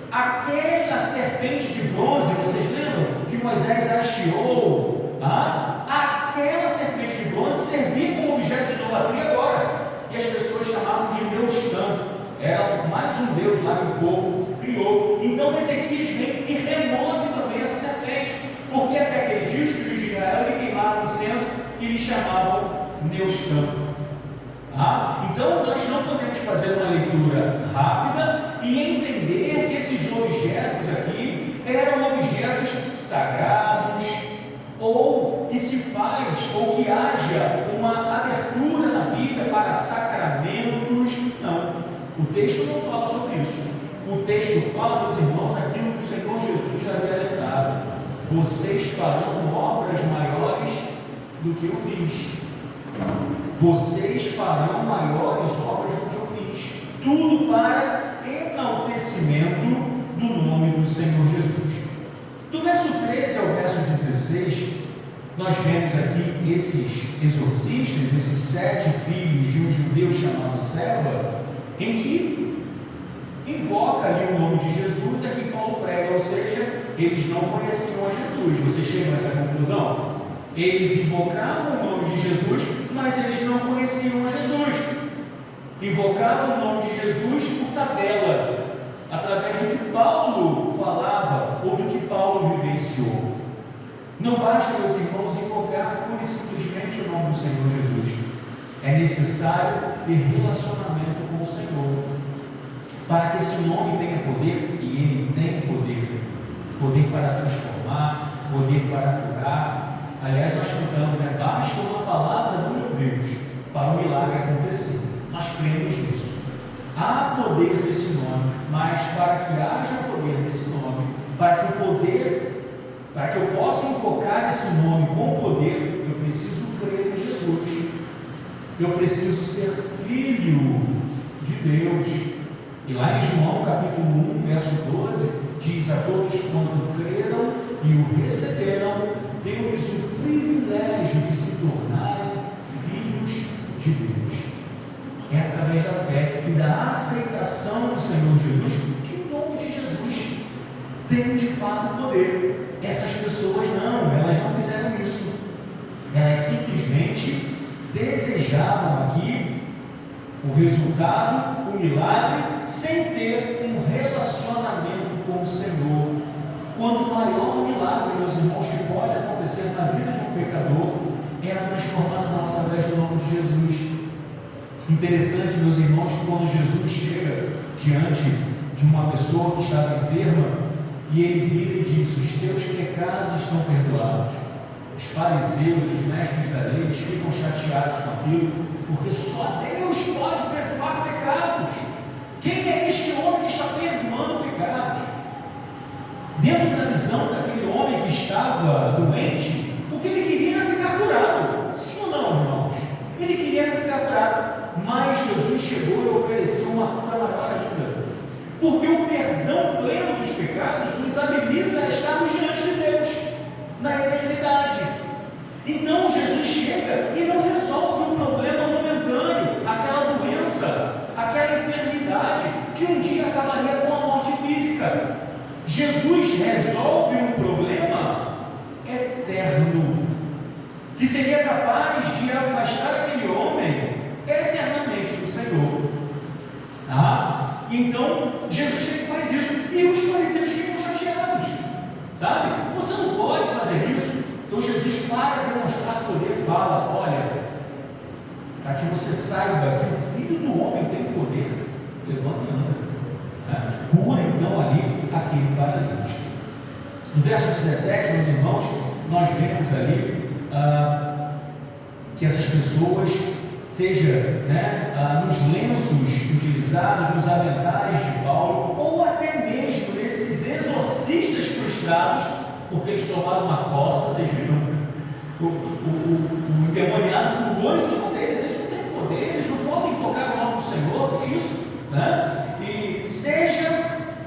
Aquela serpente de bronze, vocês lembram que Moisés hasteou? Aquela serpente de bronze servia como objeto de idolatria agora, e as pessoas chamavam de Neustã. Era mais um deus lá que o povo criou. Então Ezequias vem e remove também essa serpente, porque até aquele dia os filhos de Israel lhe queimavam incenso e lhe chamavam Neustã. Então nós não podemos fazer uma leitura rápida e entender que esses objetos aqui eram objetos sagrados, ou que se faz, ou que haja uma abertura na Bíblia para sacramentos. Não, o texto não fala sobre isso. O texto fala, meus irmãos, aquilo que o Senhor Jesus já havia alertado: vocês farão obras maiores do que eu fiz. Vocês farão maiores obras do que eu fiz. Tudo para enaltecimento do nome do Senhor Jesus. Do verso 13 ao verso 16, nós vemos aqui esses exorcistas, esses 7 filhos de um judeu chamado Seva, em que invoca ali o nome de Jesus, é que Paulo prega, ou seja, eles não conheciam a Jesus. Vocês chegam a essa conclusão? Eles invocavam o nome de Jesus, mas eles não conheciam a Jesus. Invocavam o nome de Jesus por tabela, através do que Paulo falava ou do que Paulo vivenciou. Não basta, meus irmãos, invocar pura e simplesmente o nome do Senhor Jesus. É necessário ter relacionamento com o Senhor, para que esse nome tenha poder, e ele tem poder. Poder para transformar, poder para curar. Aliás, nós cantamos, basta uma palavra do meu Deus para o milagre acontecer. Nós cremos nisso. Há poder nesse nome, mas para que haja poder nesse nome, para que eu possa invocar esse nome com poder, eu preciso crer em Jesus. Eu preciso ser filho de Deus. E lá em João capítulo 1, verso 12, diz: a todos quanto creram e o receberam, deu-lhes o privilégio de se tornarem filhos de Deus. É através da fé e da aceitação do Senhor Jesus que o nome de Jesus tem de fato poder. Essas pessoas elas não fizeram isso. Elas simplesmente desejavam aqui o resultado, o milagre, sem ter um relacionamento com o Senhor. Quando o maior milagre, meus irmãos, que pode acontecer na vida de um pecador é a transformação através do nome de Jesus. Interessante, meus irmãos, que quando Jesus chega diante de uma pessoa que estava enferma, e ele vira e diz: os teus pecados estão perdoados. Os fariseus, os mestres da lei, eles ficam chateados com aquilo, porque só Deus pode perdoar pecados. Quem é este homem que está perdoando pecados? Dentro da visão daquele homem que estava doente, o que ele queria era ficar curado. Sim ou não, irmãos? Ele queria ficar curado. Mas Jesus chegou e ofereceu uma cura maior ainda, porque o perdão pleno dos pecados nos habilita a estarmos diante de Deus na eternidade. Então Jesus chega e não resolve um problema momentâneo, aquela doença, aquela enfermidade que um dia acabaria com a morte física. Jesus resolve um problema eterno, que seria capaz de afastar aquele homem eternamente do Senhor. Então Jesus chega e faz isso, e os fariseus ficam chateados, sabe? Você não pode fazer isso. Então Jesus, para demonstrar poder, fala: olha, para que você saiba que o Filho do Homem tem poder, levanta e anda. Cura então ali aquele paralítico. No verso 17, meus irmãos, nós vemos ali que essas pessoas, seja nos lenços utilizados, nos aventais de Paulo, ou até mesmo nesses exorcistas frustrados, porque eles tomaram uma coça. Vocês viram? O endemoniado pulou em cima deles. Eles não têm poder, eles não podem invocar o nome do Senhor, que isso? E seja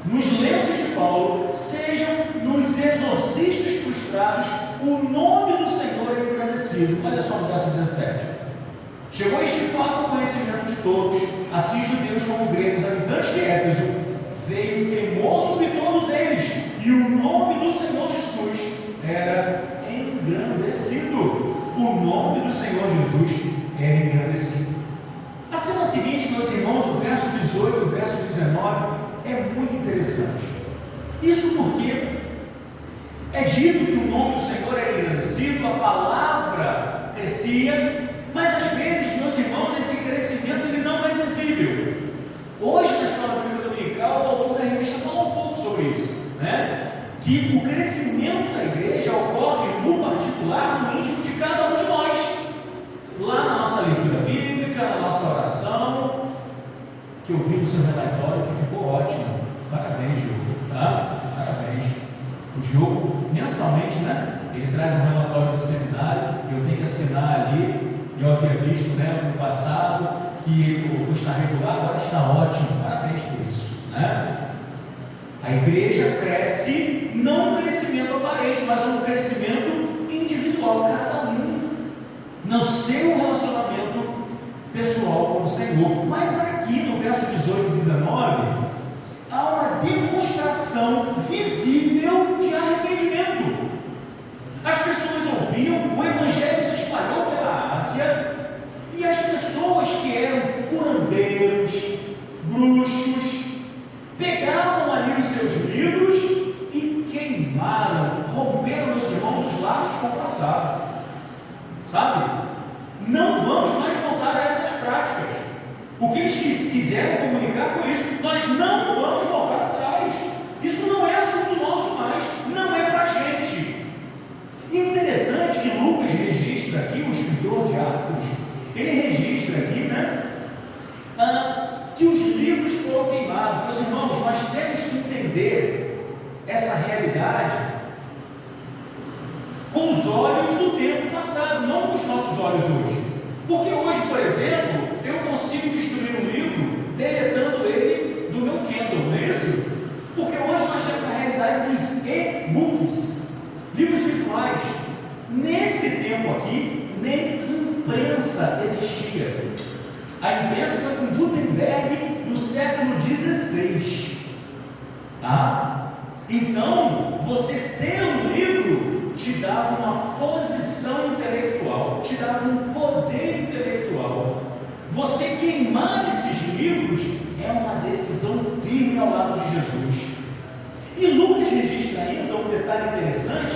nos lenços de Paulo, sejam nos exorcistas frustrados, o nome do Senhor é engrandecido. Olha só no verso 17. Chegou este fato ao conhecimento de todos, assim judeus como gregos, habitantes de Éfeso. Veio temor sobre todos eles, e o nome do Senhor Jesus era engrandecido. O nome do Senhor Jesus era engrandecido. A cena seguinte, meus irmãos, o verso 18 e o verso 19 é muito interessante. Isso porque é dito que o nome do Senhor era engrandecido, a palavra crescia, mas às vezes, meus irmãos, esse crescimento ele não é visível. Hoje, na Escola Bíblica Dominical, o autor da revista fala um pouco sobre isso, que o crescimento da igreja ocorre no particular, no íntimo de cada um de nós, lá na nossa leitura bíblica, na nossa oração, que eu vi no seu relatório, que ficou ótimo. Parabéns, Diogo, Parabéns. O Diogo, mensalmente, ele traz um relatório do seminário, eu tenho que assinar ali. Eu havia visto no ano passado que ele colocou está regular, agora está ótimo. Parabéns por isso. A igreja cresce, não um crescimento aparente, mas um crescimento individual, cada um no seu relacionamento pessoal com o Senhor. Mas aqui no verso 18 e 19 há uma demonstração visível de arrependimento. As pessoas ouviam, o evangelho se espalhou pela Ásia, e as pessoas que eram curandeiros, bruxos, pegavam ali os seus livros e queimaram, romperam, meus irmãos, os laços com o passado. Sabe? Não vamos mais voltar a essas práticas. O que eles quiseram comunicar foi isso: nós não vamos voltar atrás. Isso não é assunto nosso mais, não é para a gente. E é interessante que Lucas registra aqui, o escritor de Atos, ele registra aqui, que os livros foram queimados. Meus irmãos, nós temos que entender essa realidade com os olhos do tempo passado, não com os nossos olhos hoje. Porque hoje, por exemplo, eu consigo destruir um livro deletando ele do meu Kindle, não é isso? Porque hoje nós temos a realidade dos e-books, livros virtuais. Nesse tempo aqui, nem imprensa existia. A imprensa foi com Gutenberg no século XVI. Então, você ter um livro te dava uma posição intelectual, te dava um poder intelectual. Você queimar esses livros é uma decisão firme ao lado de Jesus. E Lucas registra ainda um detalhe interessante,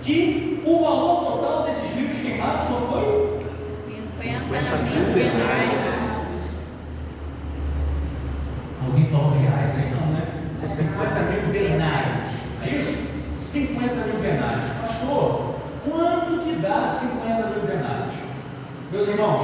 que o valor total desses livros queimados qual foi? 50.000 denários. Alguém falou reais aí? Não, né? 50.000 denários. É isso? 50.000 denários. Pastor, quanto que dá 50.000 denários? Meus irmãos,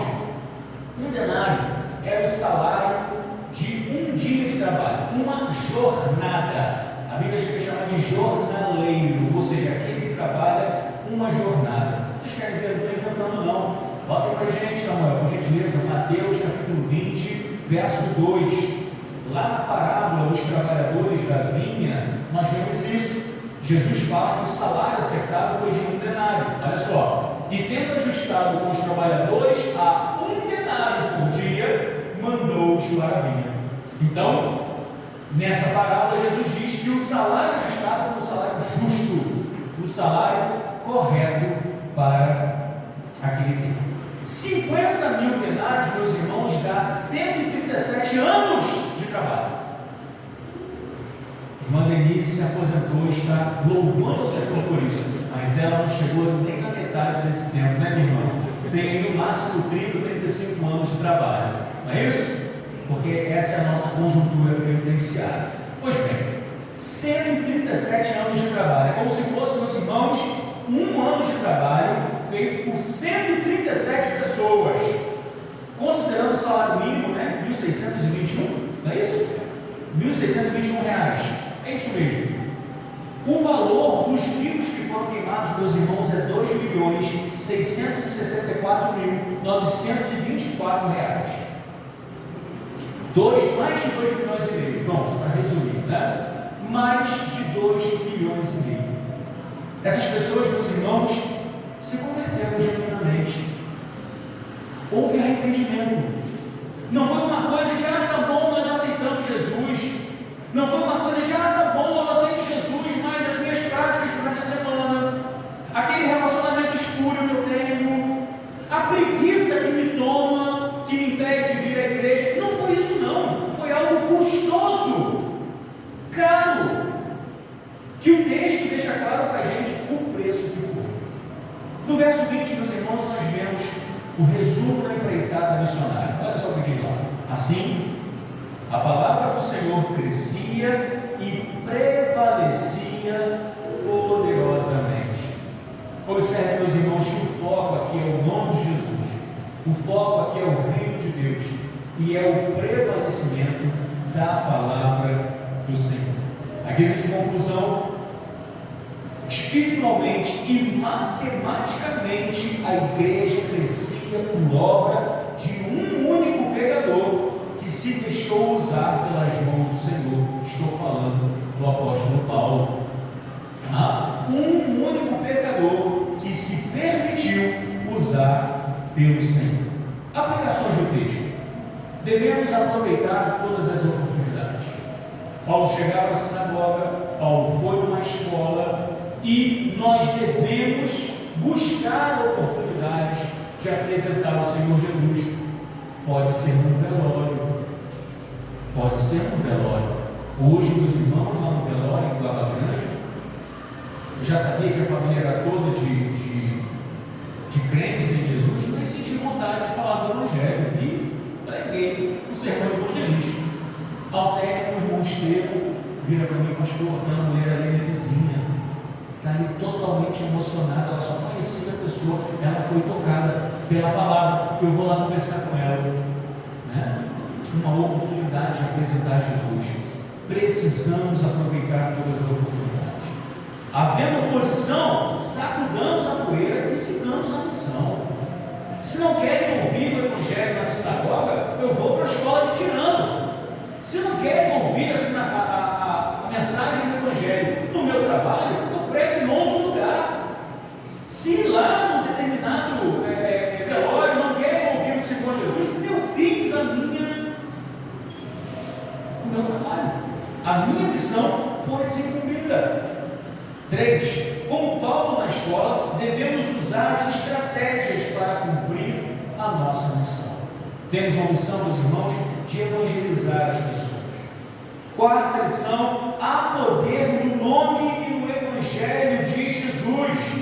um denário é o salário de um dia de trabalho, uma jornada. A Bíblia chama de jornaleiro, ou seja, aquele que trabalha uma jornada. Vocês querem ver? Não estou inventando não. Bota aí para a gente, Samuel, por gentileza, Mateus capítulo 20, verso 2. Lá na parábola dos trabalhadores da vinha, nós vemos isso. Jesus fala que o salário acertado foi de um denário. Olha só. E tendo ajustado com os trabalhadores a um denário por dia, mandou-os para a vinha. Então, nessa parábola, Jesus diz que o salário ajustado foi o salário justo, o salário correto para aquele tempo. 50.000 denários, meus irmãos, dá 137 anos de trabalho. Irmã Denise se aposentou e está louvando o Senhor por isso, mas ela não chegou nem na metade desse tempo, né, minha irmã? Tem no máximo 30, 35 anos de trabalho, não é isso? Porque essa é a nossa conjuntura previdenciária. Pois bem, 137 anos de trabalho, é como se fosse, meus irmãos, um ano de trabalho feito por 137 pessoas, considerando o salário mínimo, né? 1.621, não é isso? 1.621 reais, é isso mesmo. O valor dos livros que foram queimados, meus irmãos, é 2.664.924 reais. Mais de 2 milhões e meio, pronto, para resumir, né? Mais de 2 milhões e meio. Essas pessoas, meus irmãos, se converteram genuinamente. Houve arrependimento. Não foi uma coisa de, tá bom, nós aceitamos Jesus. Não foi uma coisa de, tá bom, eu aceito Jesus, mas as minhas práticas durante a semana, aquele relacionamento escuro que eu tenho, a preguiça que me toma, que me impede de vir à igreja, não foi isso não. Foi algo custoso, caro, que o texto deixa claro para a gente o preço que foi. No verso 20, meus irmãos, nós vemos o resumo da empreitada missionária. Olha só o que diz lá. Assim, a palavra do Senhor crescia e prevalecia poderosamente. Observe, meus irmãos, que o foco aqui é o nome de Jesus. O foco aqui é o reino de Deus e é o prevalecimento da palavra do Senhor. A guisa de conclusão, espiritualmente e matematicamente, a igreja crescia por obra de um único pecador que se deixou usar pelas mãos do Senhor. Estou falando do apóstolo Paulo. Um único pecador que se permitiu usar pelo Senhor. Aplicações do texto. Devemos aproveitar todas as oportunidades. Paulo chegava à sinagoga, Paulo foi numa escola, e nós devemos buscar oportunidades de apresentar o Senhor Jesus. Pode ser no velório, pode ser no velório. Hoje, meus irmãos, lá no velório, em Barra Grande, eu já sabia que a família era toda de crentes em Jesus, mas senti vontade de falar do Evangelho e preguei o sermão evangelístico. Ao término, o irmão Estevão vira para mim: pastor, aquela mulher ali é vizinha, está ali totalmente emocionada, ela só conhecia a pessoa, ela foi tocada pela palavra, eu vou lá conversar com ela, né? Uma oportunidade de apresentar Jesus. Precisamos aproveitar todas as oportunidades. Havendo oposição, sacudamos a poeira e sigamos a missão. Se não querem ouvir o Evangelho na sinagoga, eu vou para a escola de tirano. Se não querem ouvir a mensagem do Evangelho no meu trabalho, eu prego em outro lugar. Se lá num determinado velório não querem ouvir o Senhor Jesus, eu fiz o meu trabalho. A minha missão foi desenvolvida. 3. Como Paulo na escola, devemos usar de estratégias para cumprir a nossa missão. Temos uma missão, meus irmãos, de evangelizar as pessoas. Quarta lição: há poder no nome e no Evangelho de Jesus,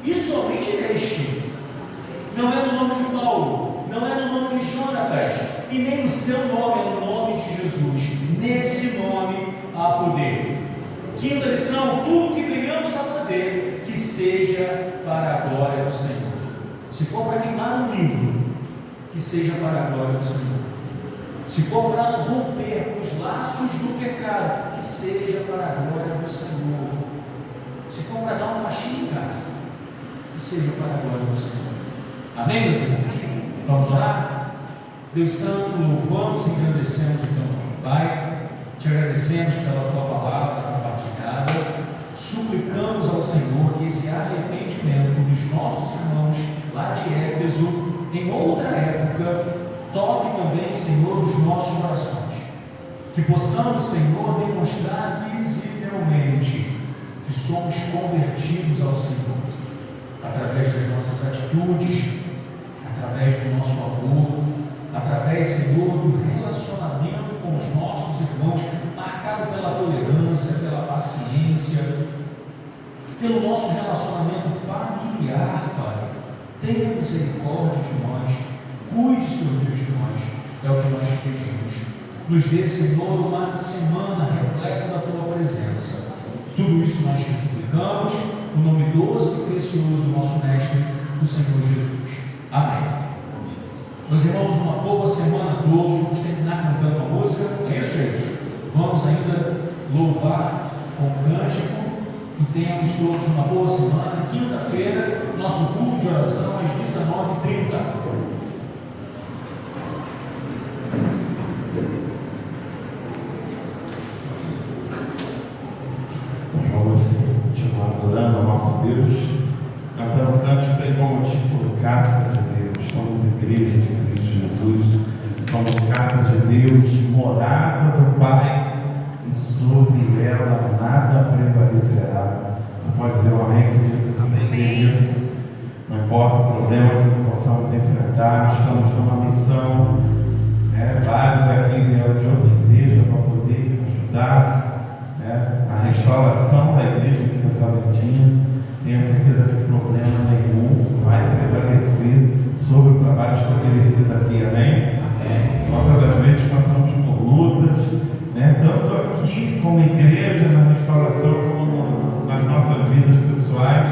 e somente neste. Não é no nome de Paulo, não é no nome de Jonatas, e nem no seu nome, é no nome de Jesus. Nesse nome há poder. Quinta lição: tudo que venhamos a fazer, que seja para a glória do Senhor. Se for para queimar um livro, que seja para a glória do Senhor. Se for para romper os laços do pecado, que seja para a glória do Senhor. Se for para dar uma faxina em casa, que seja para a glória do Senhor. Amém, meus irmãos? Vamos orar? Deus Santo, louvamos e agradecemos o teu nome. Pai, te agradecemos pela tua palavra compartilhada. Suplicamos ao Senhor que esse arrependimento dos nossos irmãos lá de Éfeso, em outra época, toque também, Senhor, os nossos corações. Que possamos, Senhor, demonstrar visivelmente que somos convertidos ao Senhor, através das nossas atitudes, através do nosso amor, através, Senhor, do relacionamento com os nossos irmãos, marcado pela tolerância, pela paciência, pelo nosso relacionamento familiar, Pai. Tenha misericórdia de nós, cuide, Senhor Deus, de nós, é o que nós pedimos. Nos dê, Senhor, uma semana repleta da tua presença. Tudo isso nós te suplicamos, no nome doce e precioso do nosso Mestre, o Senhor Jesus. Amém. Meus irmãos, uma boa semana a todos. Vamos terminar cantando uma música. É isso? Vamos ainda louvar com cântico. E tenhamos todos uma boa semana. Quinta-feira, nosso culto de oração às 19h30. Vamos continuar adorando ao nosso Deus, cantando cântico como tipo casa de Deus. Somos igreja de Cristo Jesus, somos casa de Deus, morada do Pai, e sobre ela nada prevalecerá. Você pode dizer um amém, querido? Você crê nisso? Não importa o problema que possamos enfrentar, estamos numa missão. Vários aqui vieram de outra igreja para poder ajudar a restauração da igreja aqui da Fazendinha. Tenho certeza que problema nenhum vai prevalecer sobre o trabalho estabelecido aqui, amém? Todas as vezes passamos por lutas, tanto aqui como igreja, na restauração, como nas nossas vidas pessoais,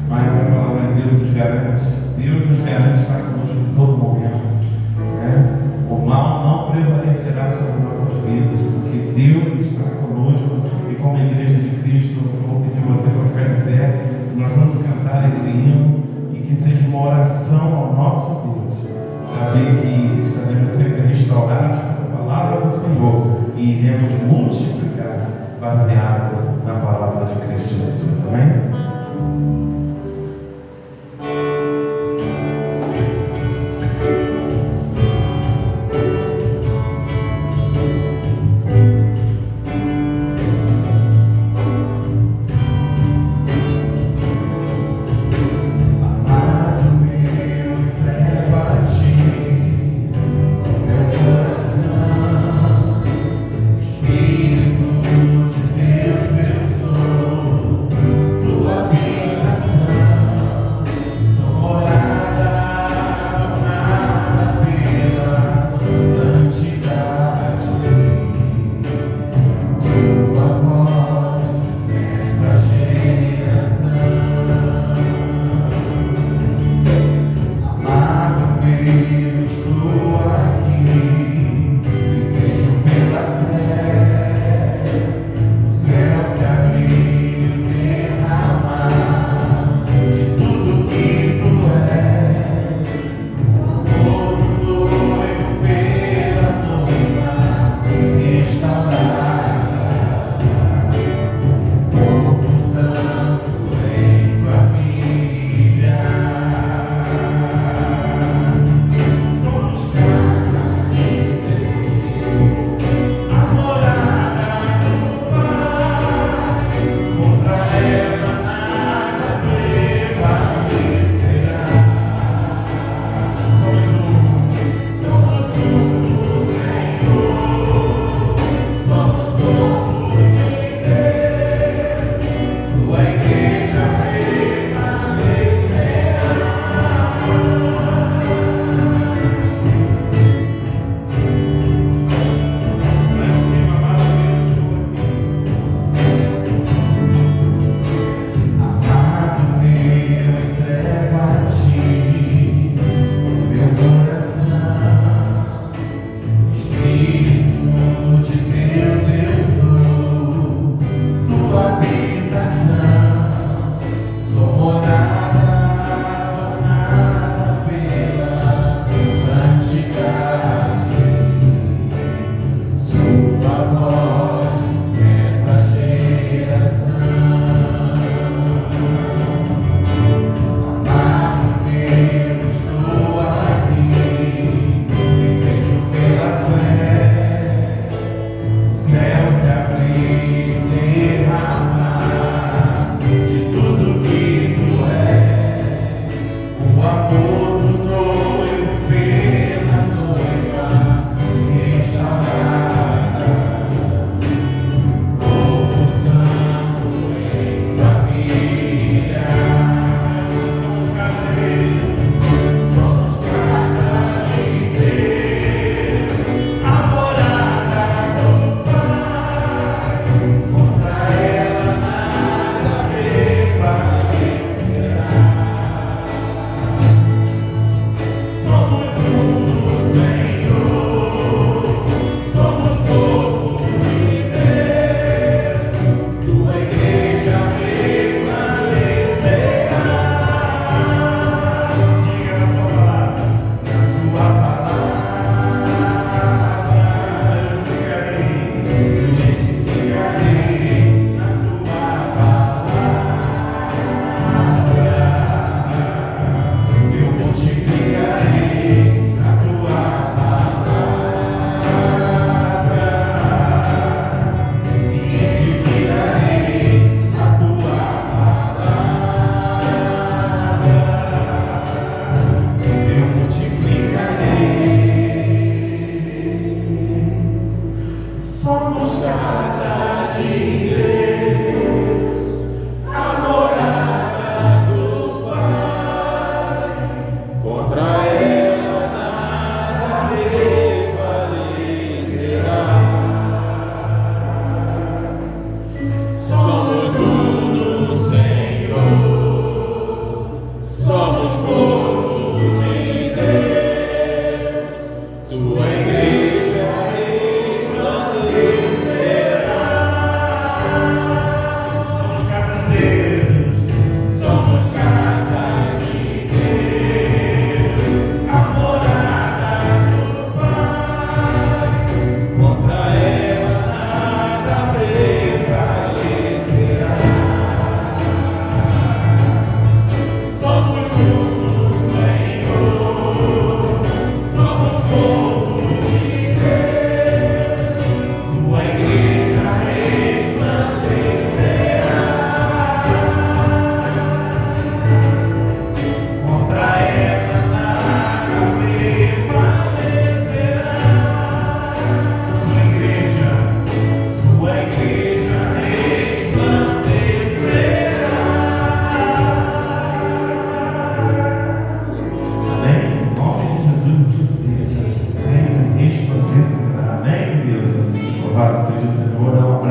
mas a palavra de Deus nos garante estar conosco em todo momento. O mal não prevalecerá sobre nossas vidas, porque Deus está conosco, e como igreja de Cristo, eu vou pedir você para ficar de pé, nós vamos cantar esse hino, e que seja uma oração ao nosso Deus, saber que estaremos sempre restaurados pela palavra do Senhor, e iremos multiplicar, baseado na palavra de Cristo Jesus, amém? Espírito de Deus, eu sou tua habitação.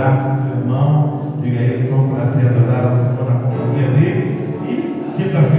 abraço do teu irmão, diga a ele que foi um prazer adorar o Senhor na companhia dele. E quinta-feira